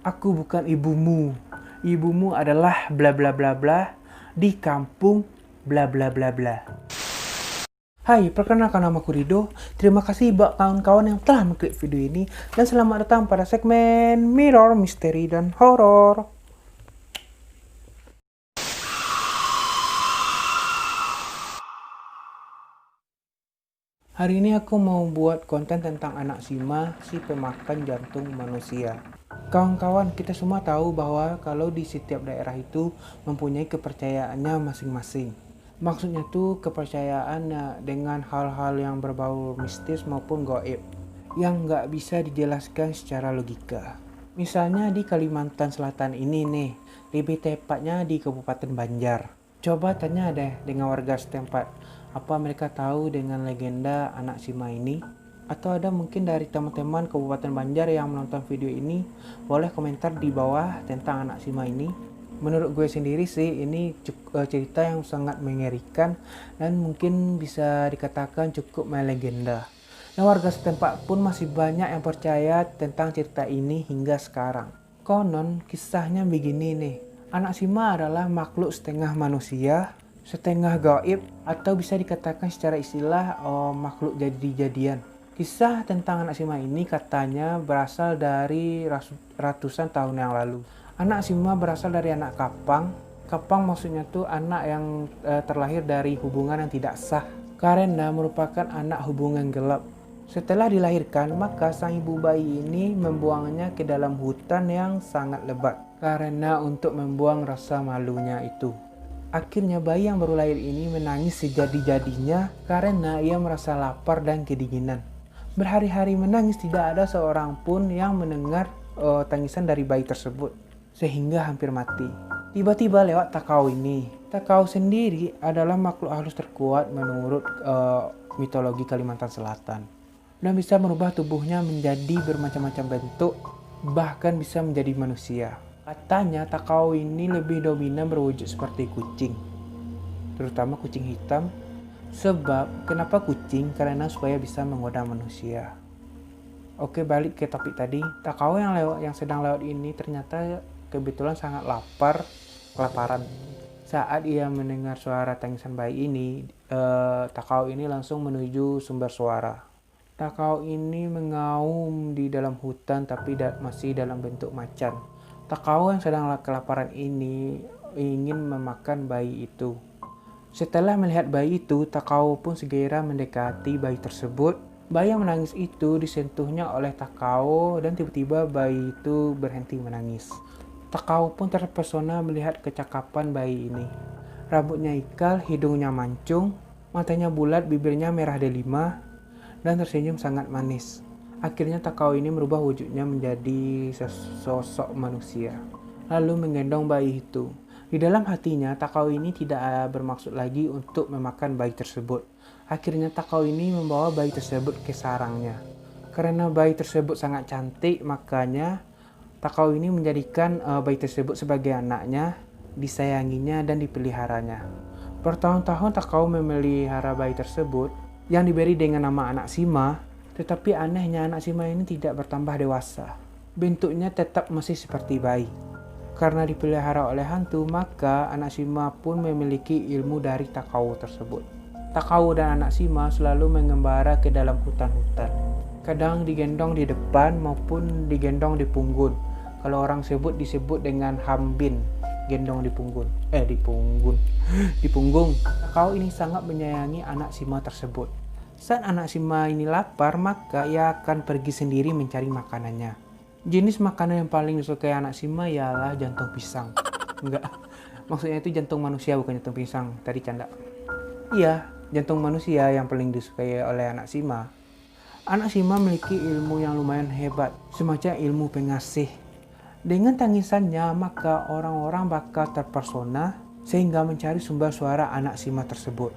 Aku bukan ibumu. Ibumu adalah bla bla bla bla di kampung bla bla bla bla. Hai, perkenalkan namaku Rido. Terima kasih buat kawan-kawan yang telah mengklik video ini dan selamat datang pada segmen Mirror Misteri dan Horor. Hari ini aku mau buat konten tentang anak Sima, si pemakan jantung manusia. Kawan-kawan, kita semua tahu bahwa kalau di setiap daerah itu mempunyai kepercayaannya masing-masing. Maksudnya tuh kepercayaan dengan hal-hal yang berbau mistis maupun gaib yang nggak bisa dijelaskan secara logika. Misalnya di Kalimantan Selatan ini nih, lebih tepatnya di Kabupaten Banjar. Coba tanya deh dengan warga setempat, apa mereka tahu dengan legenda anak Sima ini? Atau ada mungkin dari teman-teman Kabupaten Banjar yang menonton video ini, boleh komentar di bawah tentang anak Sima ini. Menurut gue sendiri sih, ini cerita yang sangat mengerikan dan mungkin bisa dikatakan cukup melegenda. Dan warga setempat pun masih banyak yang percaya tentang cerita ini hingga sekarang. Konon kisahnya begini nih, anak Sima adalah makhluk setengah manusia, setengah gaib, atau bisa dikatakan secara istilah makhluk jadi-jadian. Kisah tentang anak Sima ini katanya berasal dari ratusan tahun yang lalu. Anak Sima berasal dari anak kapang. Kapang maksudnya tuh anak yang terlahir dari hubungan yang tidak sah, karena merupakan anak hubungan gelap. Setelah dilahirkan, maka sang ibu bayi ini membuangnya ke dalam hutan yang sangat lebat, karena untuk membuang rasa malunya itu. Akhirnya bayi yang baru lahir ini menangis sejadi-jadinya karena ia merasa lapar dan kedinginan. Berhari-hari menangis, tidak ada seorang pun yang mendengar tangisan dari bayi tersebut, sehingga hampir mati. Tiba-tiba lewat Takau ini. Takau sendiri adalah makhluk halus terkuat menurut mitologi Kalimantan Selatan, dan bisa merubah tubuhnya menjadi bermacam-macam bentuk, bahkan bisa menjadi manusia. Katanya Takau ini lebih dominan berwujud seperti kucing, terutama kucing hitam. Sebab kenapa kucing? Karena supaya bisa menggoda manusia. Oke, balik ke topik tadi. Takau yang sedang lewat ini ternyata kebetulan sangat kelaparan. Saat ia mendengar suara tangisan bayi ini, Takau ini langsung menuju sumber suara. Takau ini mengaum di dalam hutan tapi masih dalam bentuk macan. Takau yang sedang kelaparan ini ingin memakan bayi itu. Setelah melihat bayi itu, Takau pun segera mendekati bayi tersebut. Bayi yang menangis itu disentuhnya oleh Takau dan tiba-tiba bayi itu berhenti menangis. Takau pun terpesona melihat kecakapan bayi ini. Rambutnya ikal, hidungnya mancung, matanya bulat, bibirnya merah delima, dan tersenyum sangat manis. Akhirnya Takau ini merubah wujudnya menjadi sesosok manusia, lalu menggendong bayi itu. Di dalam hatinya, Takau ini tidak bermaksud lagi untuk memakan bayi tersebut. Akhirnya Takau ini membawa bayi tersebut ke sarangnya. Karena bayi tersebut sangat cantik, makanya Takau ini menjadikan bayi tersebut sebagai anaknya, disayanginya dan dipeliharanya. Bertahun-tahun Takau memelihara bayi tersebut yang diberi dengan nama anak Sima, tetapi anehnya anak Sima ini tidak bertambah dewasa. Bentuknya tetap masih seperti bayi. Karena dipelihara oleh hantu, maka anak Sima pun memiliki ilmu dari Takau tersebut. Takau dan anak Sima selalu mengembara ke dalam hutan-hutan. Kadang digendong di depan maupun digendong di punggung. Kalau orang disebut dengan hambin, gendong di punggung. Di punggung. Takau ini sangat menyayangi anak Sima tersebut. Saat anak Sima ini lapar, maka ia akan pergi sendiri mencari makanannya. Jenis makanan yang paling disukai anak Sima ialah jantung pisang. Enggak, maksudnya itu jantung manusia, bukan jantung pisang. Tadi canda. Iya, jantung manusia yang paling disukai oleh anak Sima. Anak Sima memiliki ilmu yang lumayan hebat, semacam ilmu pengasih. Dengan tangisannya, maka orang-orang bakal terpersona sehingga mencari sumber suara anak Sima tersebut.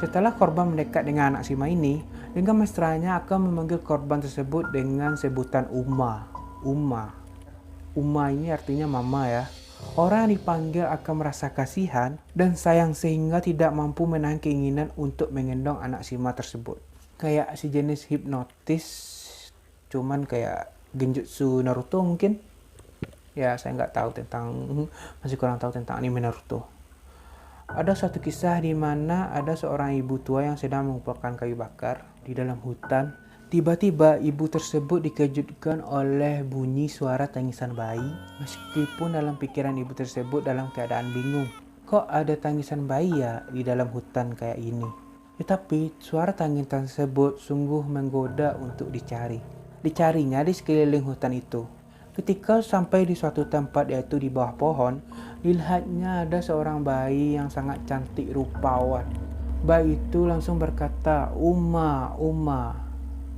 Setelah korban mendekat dengan anak Sima ini, dengan mesranya akan memanggil korban tersebut dengan sebutan Uma. Uma ini artinya mama ya. Orang yang dipanggil akan merasa kasihan dan sayang sehingga tidak mampu menahan keinginan untuk menggendong anak Sima tersebut. Kayak sejenis hipnotis, cuman kayak genjutsu Naruto mungkin. Ya, saya nggak tahu tentang, masih kurang tahu tentang anime Naruto. Ada suatu kisah di mana ada seorang ibu tua yang sedang mengumpulkan kayu bakar di dalam hutan. Tiba-tiba ibu tersebut dikejutkan oleh bunyi suara tangisan bayi. Meskipun dalam pikiran ibu tersebut dalam keadaan bingung. Kok ada tangisan bayi ya di dalam hutan kayak ini? Tetapi suara tangisan tersebut sungguh menggoda untuk dicari. Dicarinya di sekeliling hutan itu. Ketika sampai di suatu tempat yaitu di bawah pohon, dilihatnya ada seorang bayi yang sangat cantik rupawan. Bayi itu langsung berkata, "Uma, Uma,"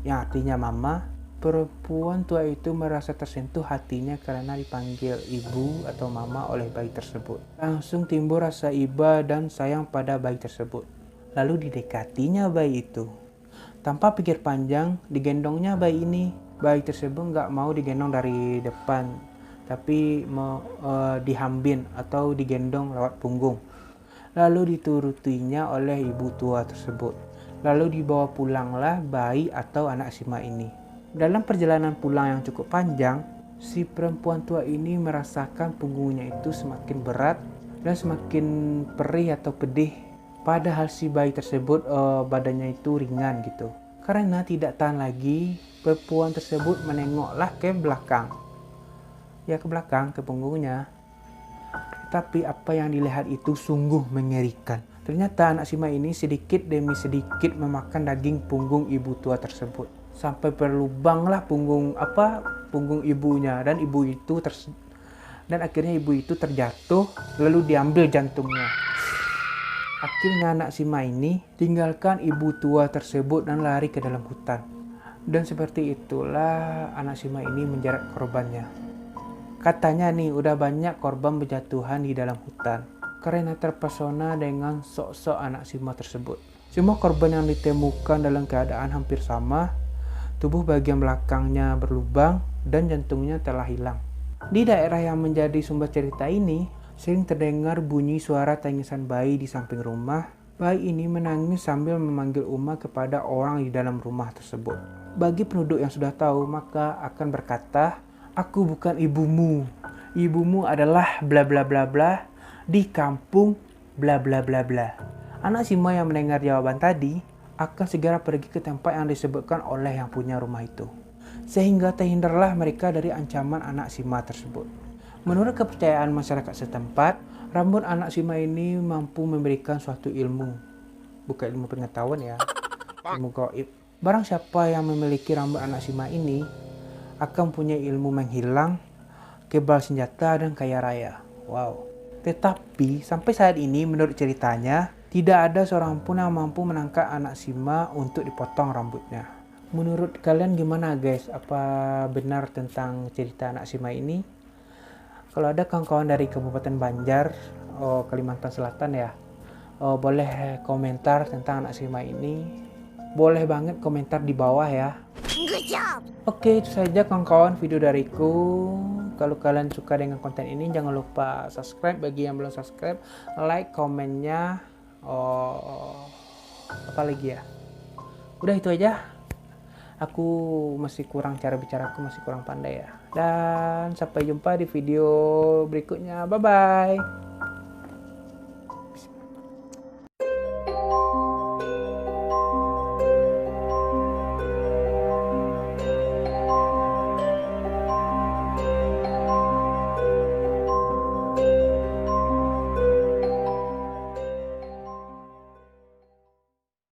yang artinya mama. Perempuan tua itu merasa tersentuh hatinya karena dipanggil ibu atau mama oleh bayi tersebut. Langsung timbul rasa iba dan sayang pada bayi tersebut. Lalu didekatinya bayi itu. Tanpa pikir panjang, digendongnya bayi ini. Bayi tersebut nggak mau digendong dari depan, tapi dihambin atau digendong lewat punggung. Lalu diturutinya oleh ibu tua tersebut. Lalu dibawa pulanglah bayi atau anak Shima ini. Dalam perjalanan pulang yang cukup panjang, si perempuan tua ini merasakan punggungnya itu semakin berat dan semakin perih atau pedih. Padahal si bayi tersebut badannya itu ringan gitu. Karena tidak tahan lagi, perempuan tersebut menengoklah ke belakang. Ya, ke belakang, ke punggungnya. Tapi apa yang dilihat itu sungguh mengerikan. Ternyata anak Shima ini sedikit demi sedikit memakan daging punggung ibu tua tersebut. Sampai berlubanglah punggung ibunya dan akhirnya ibu itu terjatuh lalu diambil jantungnya. Akhirnya anak Shima ini tinggalkan ibu tua tersebut dan lari ke dalam hutan. Dan seperti itulah anak Shima ini menjerat korbannya. Katanya nih udah banyak korban berjatuhan di dalam hutan karena terpesona dengan sok-sok anak Shima tersebut. Semua korban yang ditemukan dalam keadaan hampir sama. Tubuh bagian belakangnya berlubang dan jantungnya telah hilang. Di daerah yang menjadi sumber cerita ini, sering terdengar bunyi suara tangisan bayi di samping rumah. Bayi ini menangis sambil memanggil Uma kepada orang di dalam rumah tersebut. Bagi penduduk yang sudah tahu, maka akan berkata, "Aku bukan ibumu. Ibumu adalah bla bla bla bla di kampung bla bla bla bla." Anak Shima yang mendengar jawaban tadi akan segera pergi ke tempat yang disebutkan oleh yang punya rumah itu. Sehingga terhindarlah mereka dari ancaman anak Shima tersebut. Menurut kepercayaan masyarakat setempat, rambut anak Shima ini mampu memberikan suatu ilmu. Bukan ilmu pengetahuan ya, ilmu gaib. Barang siapa yang memiliki rambut anak Shima ini akan punya ilmu menghilang, kebal senjata, dan kaya raya. Wow. Tetapi sampai saat ini menurut ceritanya, tidak ada seorang pun yang mampu menangkap anak Shima untuk dipotong rambutnya. Menurut kalian gimana guys? Apa benar tentang cerita anak Shima ini? Kalau ada kawan-kawan dari Kabupaten Banjar, Kalimantan Selatan ya, boleh komentar tentang anak Shima ini. Boleh banget komentar di bawah ya. Good job. Oke, itu saja kawan-kawan video dariku. Kalau kalian suka dengan konten ini, jangan lupa subscribe bagi yang belum subscribe, like, komennya, apa lagi ya. Udah itu aja. Aku masih kurang, cara bicara aku masih kurang pandai ya. Dan sampai jumpa di video berikutnya. Bye bye.